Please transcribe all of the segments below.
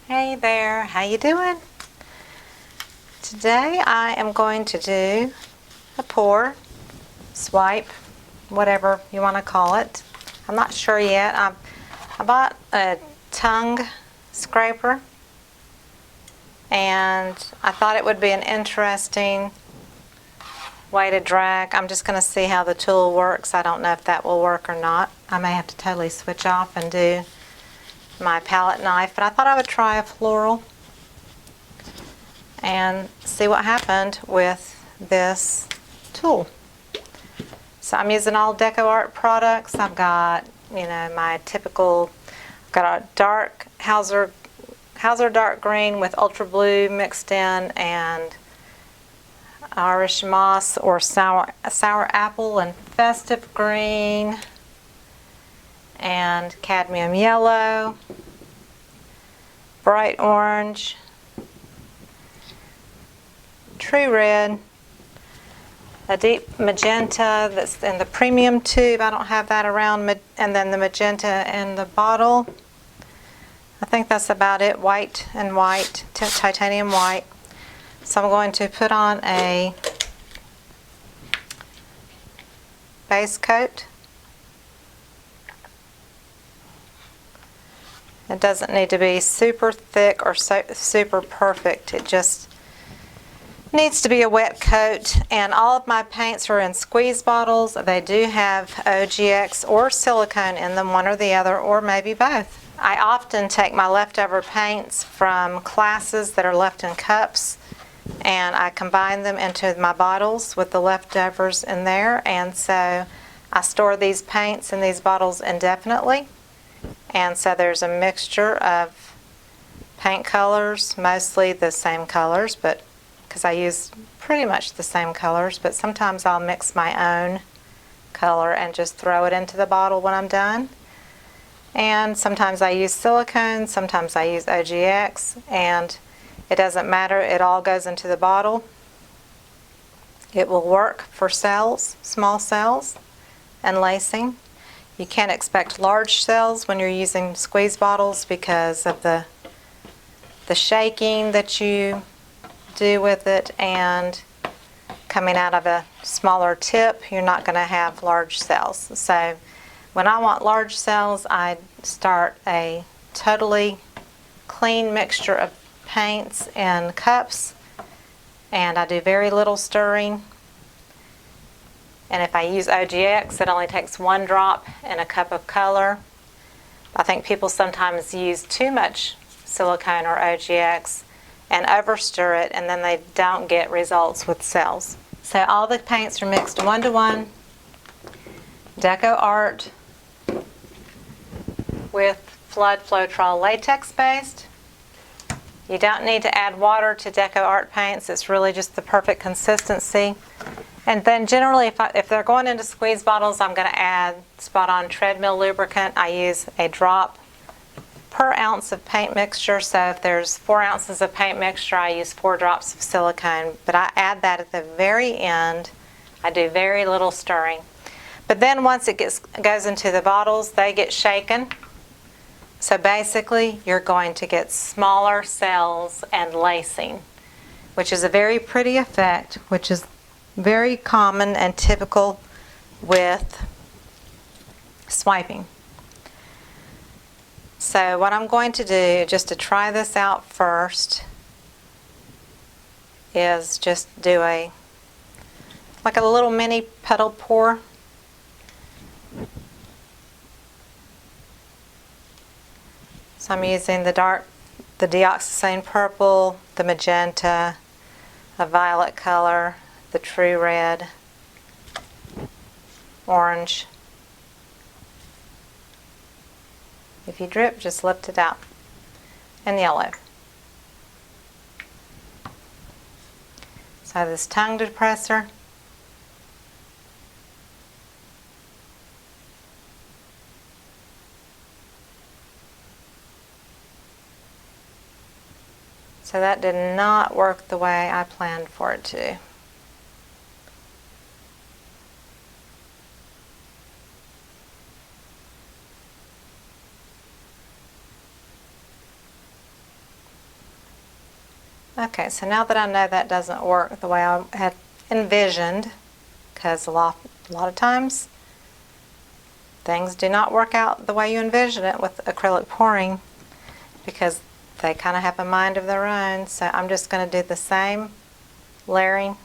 Hey there, how you doing? Today I am going to do a pour, swipe, whatever you want to call it. I'm not sure yet. I bought a tongue scraper and I thought it would be an interesting way to drag. I'm just going to see how the tool works. I don't know if that will work or not. I may have to totally switch off and do my palette knife, but I thought I would try a floral and see what happened with this tool. So I'm using all DecoArt products. I've got, my typical, I've got a dark Hauser dark green with ultra blue mixed in, and Irish moss or sour apple and festive green, and cadmium yellow, bright orange, true red, a deep magenta that's in the premium tube. I don't have that around, and then the magenta in the bottle. I think that's about it. White and white, titanium white. So I'm going to put on a base coat. It doesn't need to be super thick or super perfect. It just needs to be a wet coat. And all of my paints are in squeeze bottles. They do have OGX or silicone in them, one or the other, or maybe both. I often take my leftover paints from classes that are left in cups, and I combine them into my bottles with the leftovers in there. And so I store these paints in these bottles indefinitely. And so there's a mixture of paint colors, mostly the same colors, but because I use pretty much the same colors, but sometimes I'll mix my own color and just throw it into the bottle when I'm done. And sometimes I use silicone, sometimes I use OGX, and it doesn't matter, it all goes into the bottle. It will work for cells, small cells, and lacing. You can't expect large cells when you're using squeeze bottles because of the shaking that you do with it, and coming out of a smaller tip, you're not going to have large cells. So when I want large cells, I start a totally clean mixture of paints in cups, and I do very little stirring. And if I use OGX, it only takes 1 drop in a cup of color. I think people sometimes use too much silicone or OGX and overstir it, and then they don't get results with cells. So all the paints are mixed 1-to-1. DecoArt with Floetrol latex based. You don't need to add water to DecoArt paints. It's really just the perfect consistency. And then generally, if they're going into squeeze bottles, I'm going to add spot-on treadmill lubricant. I use a drop per ounce of paint mixture. So if there's 4 ounces of paint mixture, I use 4 drops of silicone. But I add that at the very end. I do very little stirring. But then once it goes into the bottles, they get shaken. So basically, you're going to get smaller cells and lacing, which is a very pretty effect, which is very common and typical with swiping. So what I'm going to do, just to try this out first, is just do like a little mini petal pour. So I'm using the Dioxazine Purple, the Magenta, a violet color, the True Red, orange. If you drip, just lift it out. And yellow. So this tongue depressor. So that did not work the way I planned for it to. Okay, so now that I know that doesn't work the way I had envisioned, because a lot of times things do not work out the way you envision it with acrylic pouring, because they kind of have a mind of their own. So I'm just going to do the same layering,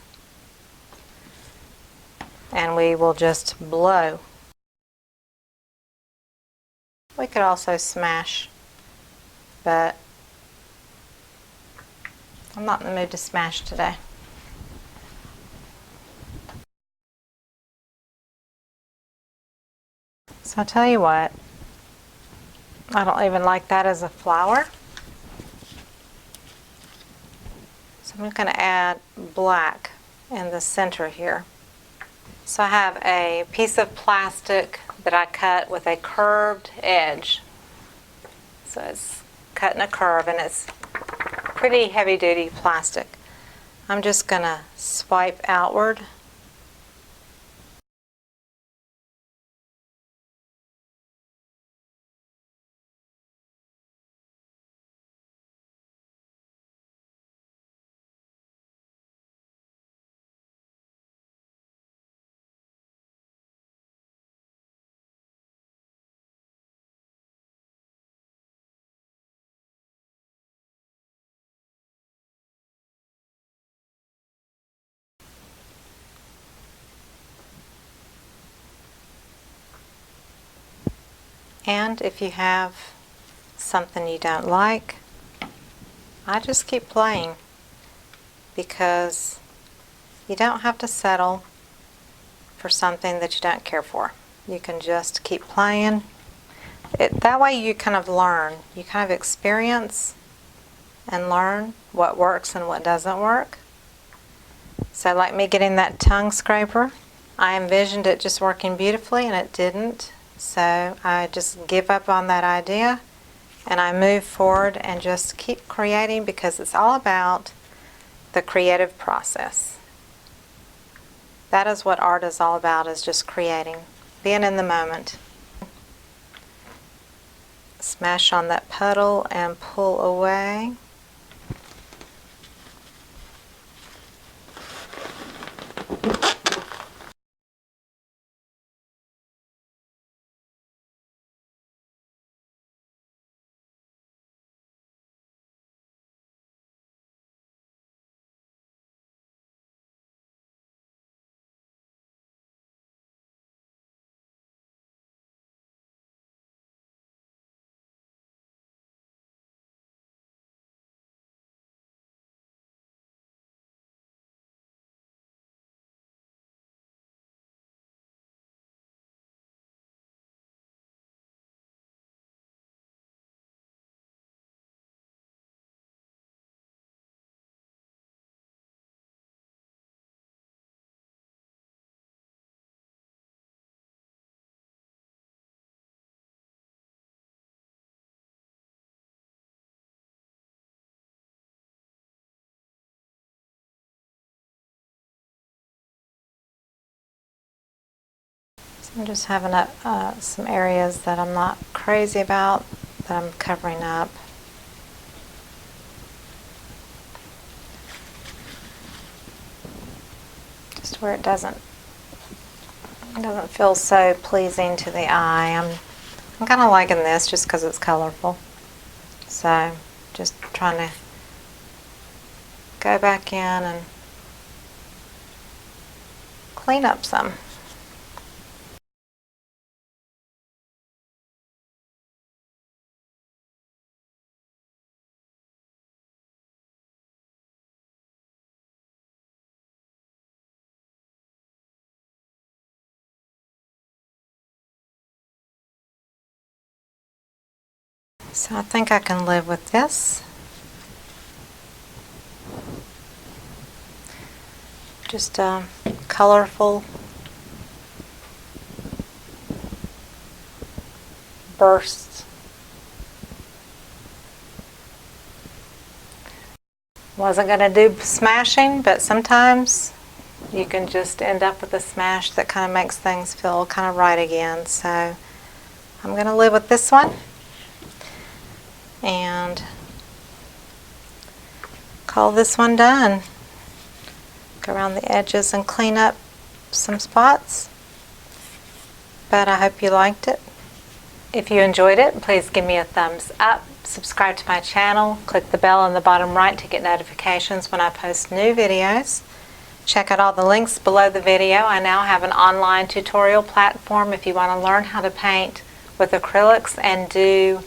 and we will just blow. We could also smash, but I'm not in the mood to smash today. So I'll tell you what, I don't even like that as a flower. So I'm going to add black in the center here. So I have a piece of plastic that I cut with a curved edge. So it's cut in a curve, and it's pretty heavy-duty plastic. I'm just going to swipe outward. And if you have something you don't like, I just keep playing, because you don't have to settle for something that you don't care for. You can just keep playing. That way you kind of learn, you kind of experience and learn what works and what doesn't work. So like me getting that tongue scraper, I envisioned it just working beautifully, and it didn't. So I just give up on that idea, and I move forward and just keep creating, because it's all about the creative process. That is what art is all about, is just creating, being in the moment. Smash on that petal and pull away. I'm just having some areas that I'm not crazy about, that I'm covering up. Just where it doesn't feel so pleasing to the eye. I'm kind of liking this just because it's colorful. So just trying to go back in and clean up some. So I think I can live with this. Just colorful bursts. Wasn't going to do smashing, but sometimes you can just end up with a smash that kind of makes things feel kind of right again. So I'm going to live with this one. And call this one done. Go around the edges and clean up some spots. But I hope you liked it. If you enjoyed it, please give me a thumbs up. Subscribe to my channel. Click the bell on the bottom right to get notifications when I post new videos. Check out all the links below the video. I now have an online tutorial platform if you want to learn how to paint with acrylics and do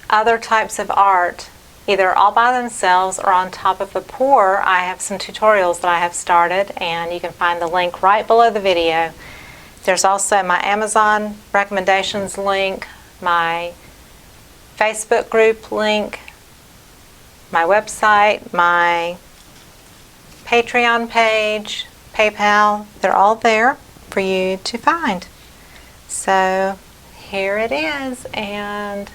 other types of art, either all by themselves or on top of a pour. I have some tutorials that I have started, and you can find the link right below the video. There's also my Amazon recommendations link, my Facebook group link, my website, my Patreon page, PayPal. They're all there for you to find. So here it is, and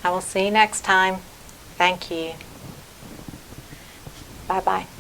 I will see you next time. Thank you. Bye-bye.